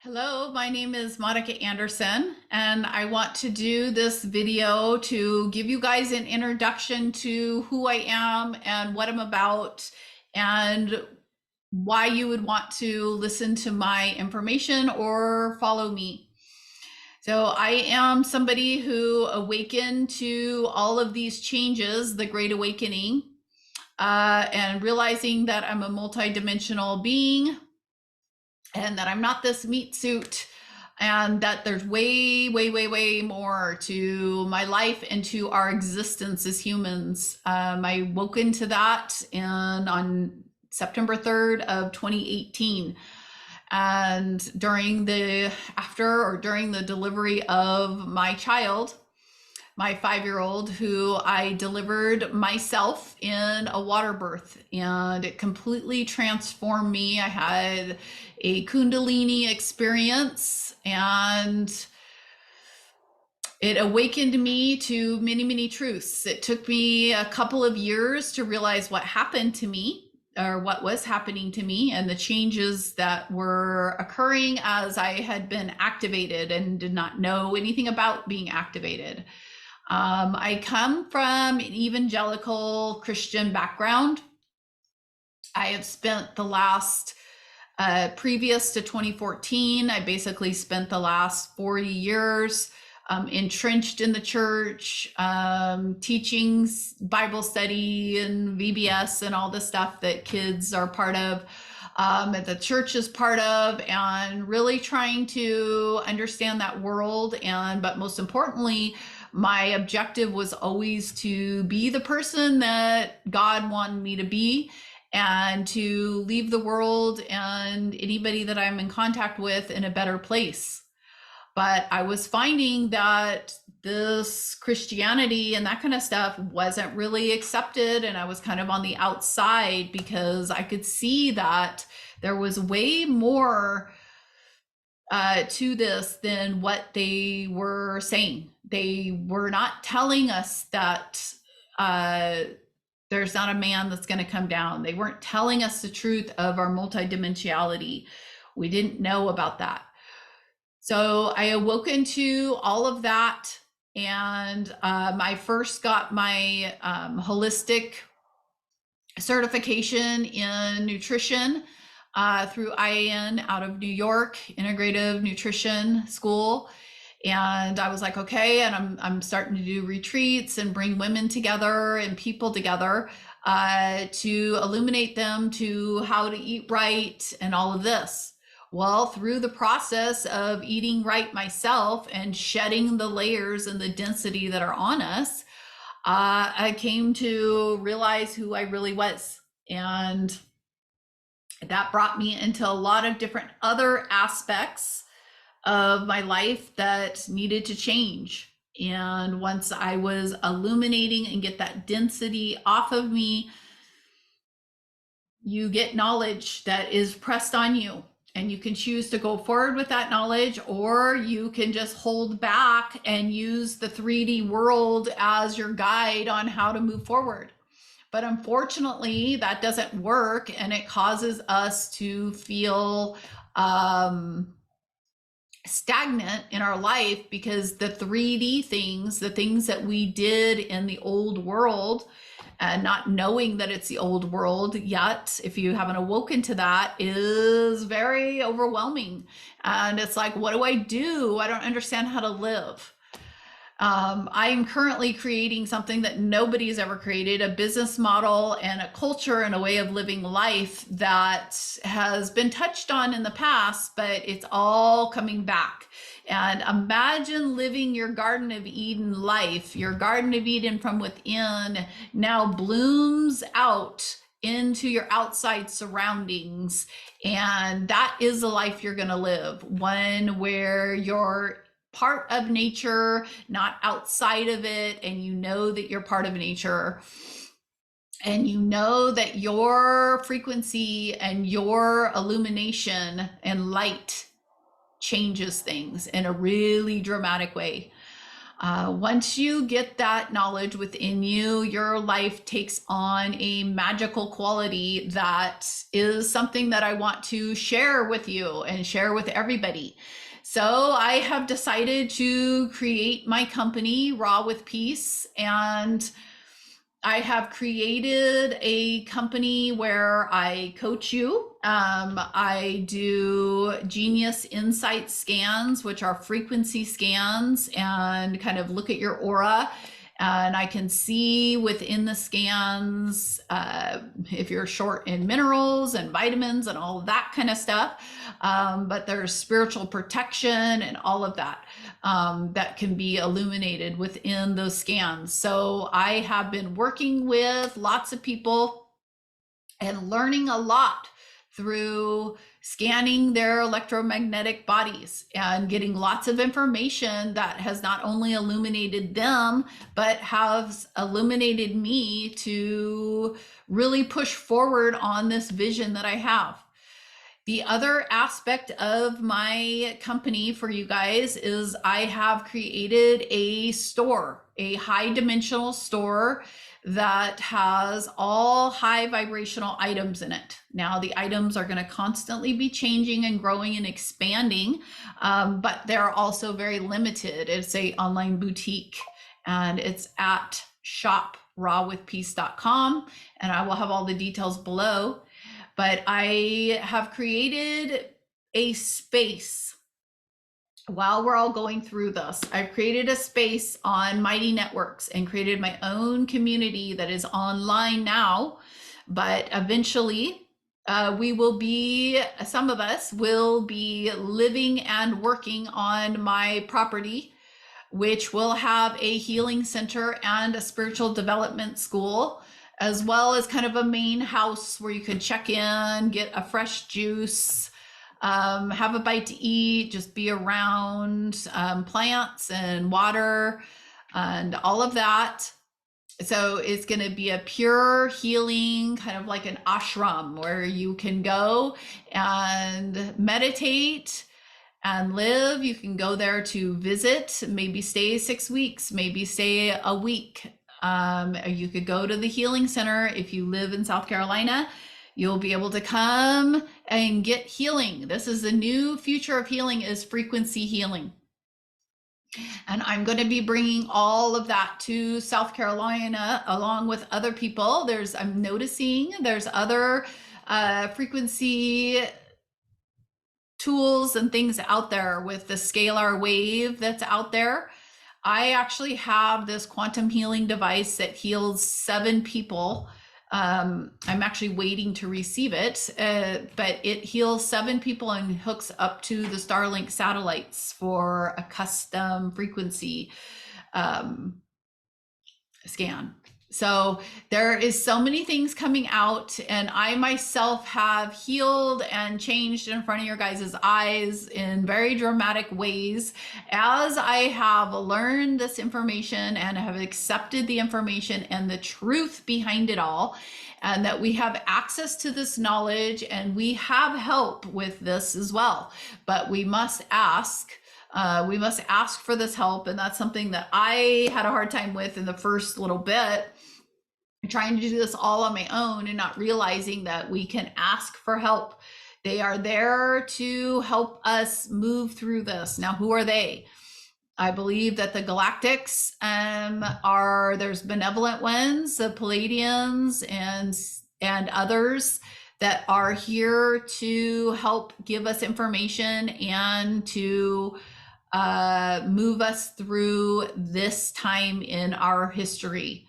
Hello, my name is Monica Anderson, and I want to do this video to give you guys an introduction to who I am and what I'm about and why you would want to listen to my information or follow me. So I am somebody who awakened to all of these changes, the Great Awakening, and realizing that I'm a multidimensional being and that I'm not this meat suit, and that there's way more to my life and to our existence as humans. I woke into that on September 3rd of 2018. And during the delivery of my child, my 5-year-old, who I delivered myself in a water birth, and it completely transformed me. I had a Kundalini experience, and it awakened me to many truths. It took me a couple of years to realize what happened to me, or what was happening to me, and the changes that were occurring as I had been activated and did not know anything about being activated. I come from an evangelical Christian background. I have spent the last, previous to 2014, I basically spent the last 40 years entrenched in the church, teaching Bible study and VBS and all the stuff that kids are part of, that the church is part of, and really trying to understand that world. But most importantly, my objective was always to be the person that God wanted me to be, and to leave the world and anybody that I'm in contact with in a better place. But I was finding that this Christianity and that kind of stuff wasn't really accepted, and I was kind of on the outside because I could see that there was way more to this than what they were saying. They were not telling us that there's not a man that's going to come down. They weren't telling us the truth of our multidimensionality. We didn't know about that. So I awoken to all of that, and I first got my holistic certification in nutrition through IAN out of New York, Integrative Nutrition School. And I was like, okay, and I'm starting to do retreats and bring women together and people together to illuminate them to how to eat right and all of this. Well, through the process of eating right myself and shedding the layers and the density that are on us, I came to realize who I really was. And that brought me into a lot of different other aspects of my life that needed to change. And once I was illuminating and get that density off of me, you get knowledge that is pressed on you, and you can choose to go forward with that knowledge, or you can just hold back and use the 3D world as your guide on how to move forward. But unfortunately, that doesn't work, and it causes us to feel stagnant in our life, because the 3D things, the things that we did in the old world, and not knowing that it's the old world yet, if you haven't awoken to that, is very overwhelming. And it's like, what do I do? I don't understand how to live. I'm currently creating something that nobody's ever created, a business model and a culture and a way of living life that has been touched on in the past, but it's all coming back. And imagine living your Garden of Eden life. Your Garden of Eden from within now blooms out into your outside surroundings. And that is the life you're going to live, one where you're part of nature, not outside of it, and you know that you're part of nature, and you know that your frequency and your illumination and light changes things in a really dramatic way. Once you get that knowledge within you, your life takes on a magical quality that is something that I want to share with you and share with everybody. So I have decided to create my company, Raw with Peace, and I have created a company where I coach you. I do Genius Insight scans, which are frequency scans, and kind of look at your aura. And I can see within the scans if you're short in minerals and vitamins and all of that kind of stuff. But there's spiritual protection and all of that that can be illuminated within those scans. So I have been working with lots of people and learning a lot through scanning their electromagnetic bodies and getting lots of information that has not only illuminated them, but has illuminated me to really push forward on this vision that I have. The other aspect of my company for you guys is I have created a store, a high dimensional store that has all high vibrational items in it. Now, the items are going to constantly be changing and growing and expanding, but they're also very limited. It's a online boutique, and it's at shoprawwithpeace.com, and I will have all the details below. But I have created a space while we're all going through this. I've created a space on Mighty Networks and created my own community that is online now. But eventually, we will be, some of us will be living and working on my property, which will have a healing center and a spiritual development school, as well as kind of a main house where you can check in, get a fresh juice, have a bite to eat, just be around plants and water and all of that. So it's going to be a pure healing, kind of like an ashram where you can go and meditate and live. You can go there to visit, maybe stay 6 weeks, maybe stay a week. You could go to the healing center. If you live in South Carolina, you'll be able to come and get healing. This is the new future of healing, is frequency healing. And I'm going to be bringing all of that to South Carolina along with other people. I'm noticing there's other frequency tools and things out there with the scalar wave that's out there. I actually have this quantum healing device that heals 7 people. I'm actually waiting to receive it, but it heals 7 people and hooks up to the Starlink satellites for a custom frequency scan. So there is so many things coming out, and I myself have healed and changed in front of your guys' eyes in very dramatic ways as I have learned this information and have accepted the information and the truth behind it all, and that we have access to this knowledge and we have help with this as well. But we must ask. We must ask for this help, and that's something that I had a hard time with in the first little bit, trying to do this all on my own and not realizing that we can ask for help. They are there to help us move through this. Now, who are they? I believe that the galactics there's benevolent ones, the Palladians and others that are here to help give us information and to move us through this time in our history.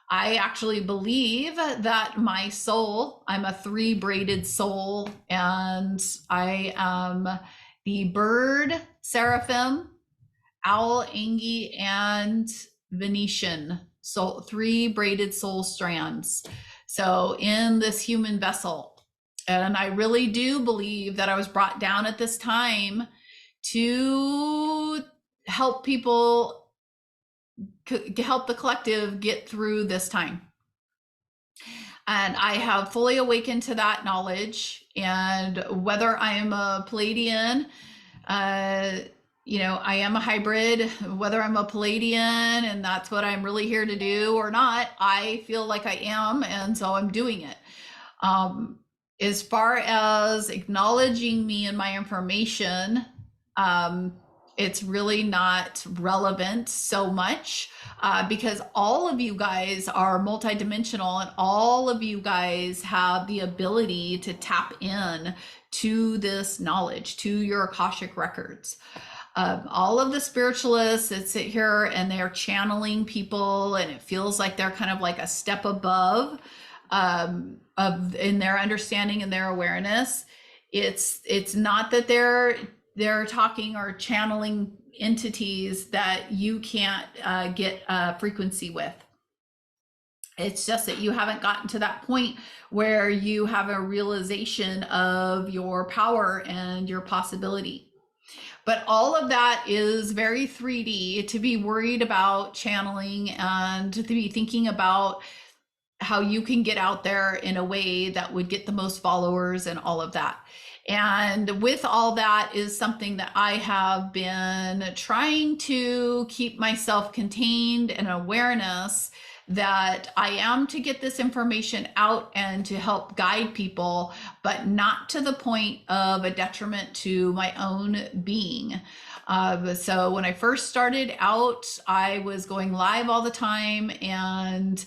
I actually believe that my soul, I'm a 3-braided soul, and I am the bird, seraphim, owl, Angie, and Venetian. So 3 braided soul strands. So in this human vessel. And I really do believe that I was brought down at this time to help people, help the collective get through this time. And I have fully awakened to that knowledge. And whether I am a Palladian, I am a hybrid, whether I'm a Palladian and that's what I'm really here to do or not, I feel like I am, and so I'm doing it. Um, as far as acknowledging me and my information, um, it's really not relevant so much because all of you guys are multidimensional and all of you guys have the ability to tap in to this knowledge, to your Akashic records. All of the spiritualists that sit here and they're channeling people, and it feels like they're kind of like a step above of in their understanding and their awareness. It's not that they're talking or channeling entities that you can't get a frequency with. It's just that you haven't gotten to that point where you have a realization of your power and your possibility. But all of that is very 3D to be worried about channeling and to be thinking about how you can get out there in a way that would get the most followers and all of that. And with all that is something that I have been trying to keep myself contained and awareness that I am to get this information out and to help guide people, but not to the point of a detriment to my own being. So when I first started out, I was going live all the time, and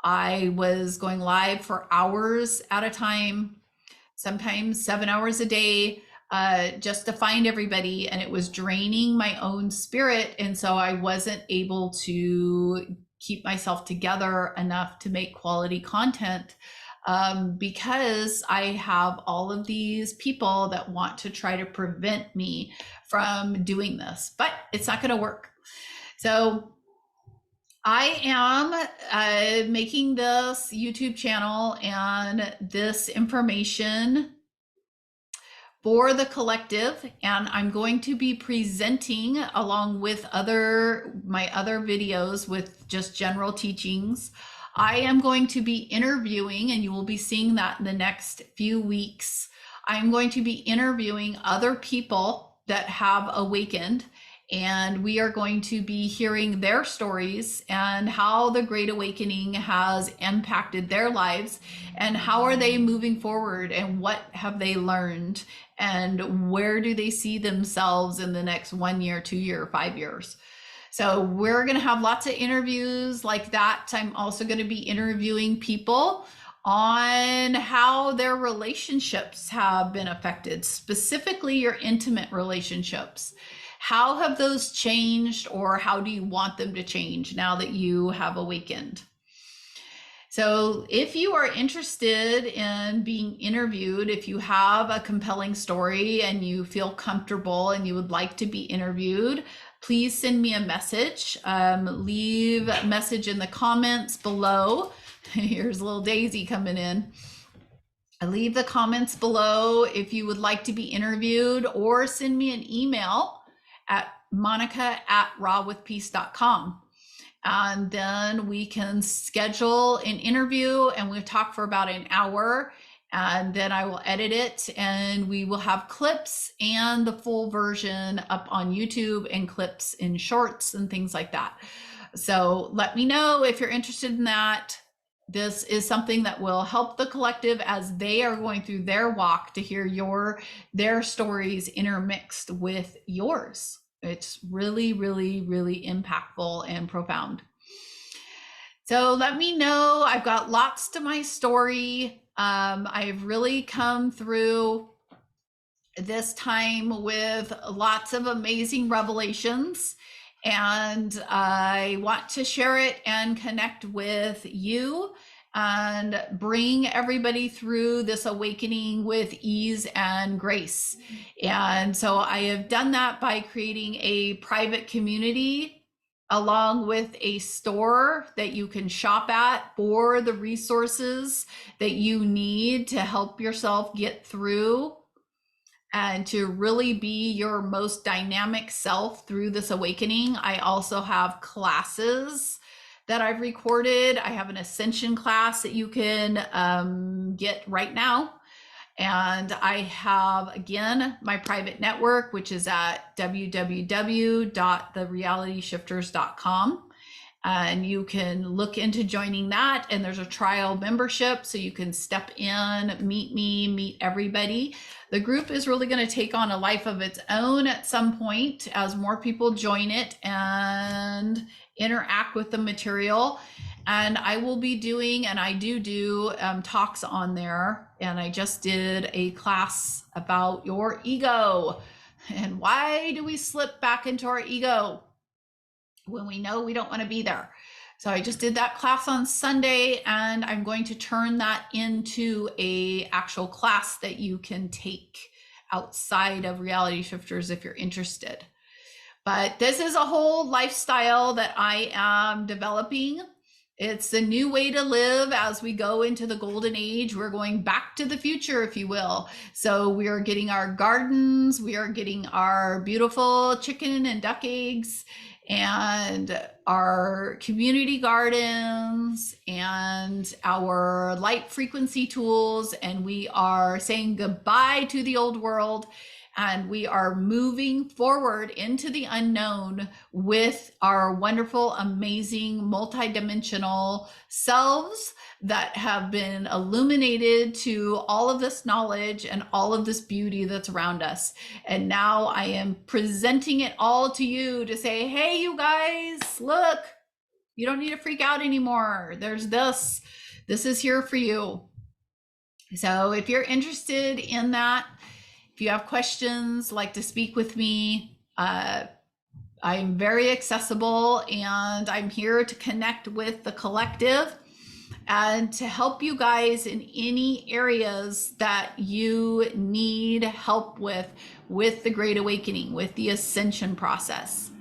I was going live for hours at a time, sometimes 7 hours a day, just to find everybody. And it was draining my own spirit. And so I wasn't able to keep myself together enough to make quality content because I have all of these people that want to try to prevent me from doing this, but it's not going to work. So I am making this YouTube channel and this information for the collective, and I'm going to be presenting along with my other videos with just general teachings. I am going to be interviewing, and you will be seeing that in the next few weeks. I'm going to be interviewing other people that have awakened, and we are going to be hearing their stories and how the Great Awakening has impacted their lives and how are they moving forward and what have they learned and where do they see themselves in the next 1 year, 2 year, 5 years. So we're going to have lots of interviews like that. I'm also going to be interviewing people on how their relationships have been affected, specifically your intimate relationships. How have those changed, or how do you want them to change now that you have awakened? So if you are interested in being interviewed, if you have a compelling story and you feel comfortable and you would like to be interviewed, please send me a message. Leave a message in the comments below. Here's a little Daisy coming in. Leave the comments below if you would like to be interviewed, or send me an email at monica@rawwithpeace.com. And then we can schedule an interview and we'll talk for about an hour, and then I will edit it and we will have clips and the full version up on YouTube and clips in shorts and things like that. So let me know if you're interested in that. This is something that will help the collective as they are going through their walk to hear their stories intermixed with yours. It's really, really, really impactful and profound. So let me know. I've got lots to my story. I've really come through this time with lots of amazing revelations, and I want to share it and connect with you and bring everybody through this awakening with ease and grace. And so I have done that by creating a private community along with a store that you can shop at for the resources that you need to help yourself get through and to really be your most dynamic self through this awakening. I also have classes that I've recorded. I have an ascension class that you can get right now. And I have, again, my private network, which is at www.therealityshifters.com. And you can look into joining that. And there's a trial membership, so you can step in, meet me, meet everybody. The group is really going to take on a life of its own at some point as more people join it and interact with the material. And I will be doing, and I do talks on there. And I just did a class about your ego and why do we slip back into our ego when we know we don't want to be there. So I just did that class on Sunday, and I'm going to turn that into a actual class that you can take outside of Reality Shifters if you're interested. But this is a whole lifestyle that I am developing. It's a new way to live as we go into the golden age. We're going back to the future, if you will. So we are getting our gardens, we are getting our beautiful chicken and duck eggs, and our community gardens and our light frequency tools. And we are saying goodbye to the old world. And we are moving forward into the unknown with our wonderful, amazing, multidimensional selves that have been illuminated to all of this knowledge and all of this beauty that's around us. And now I am presenting it all to you to say, hey, you guys, look, you don't need to freak out anymore. There's this. This is here for you. So if you're interested in that, if you have questions, like to speak with me, I'm very accessible, and I'm here to connect with the collective and to help you guys in any areas that you need help with the Great Awakening, with the ascension process.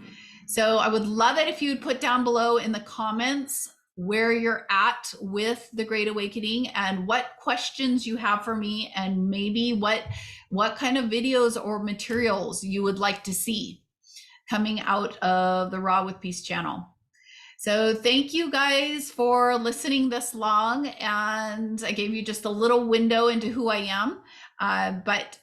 So I would love it if you'd put down below in the comments where you're at with the Great Awakening and what questions you have for me, and maybe what kind of videos or materials you would like to see coming out of the Raw with Peace channel. So thank you guys for listening this long, and I gave you just a little window into who I am, but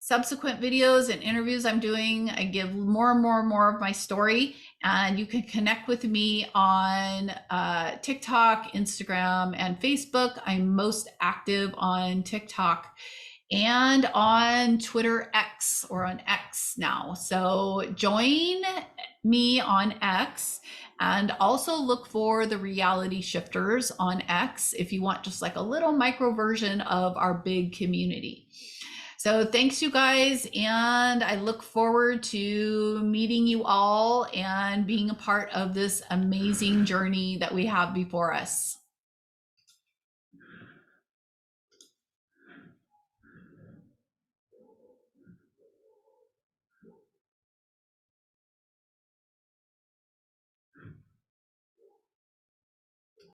subsequent videos and interviews I'm doing, I give more and more of my story, and you can connect with me on TikTok, Instagram, and Facebook. I'm most active on TikTok and on Twitter X, or on X now. So join me on X, and also look for the Reality Shifters on X if you want just like a little micro version of our big community. So thanks, you guys, and I look forward to meeting you all and being a part of this amazing journey that we have before us.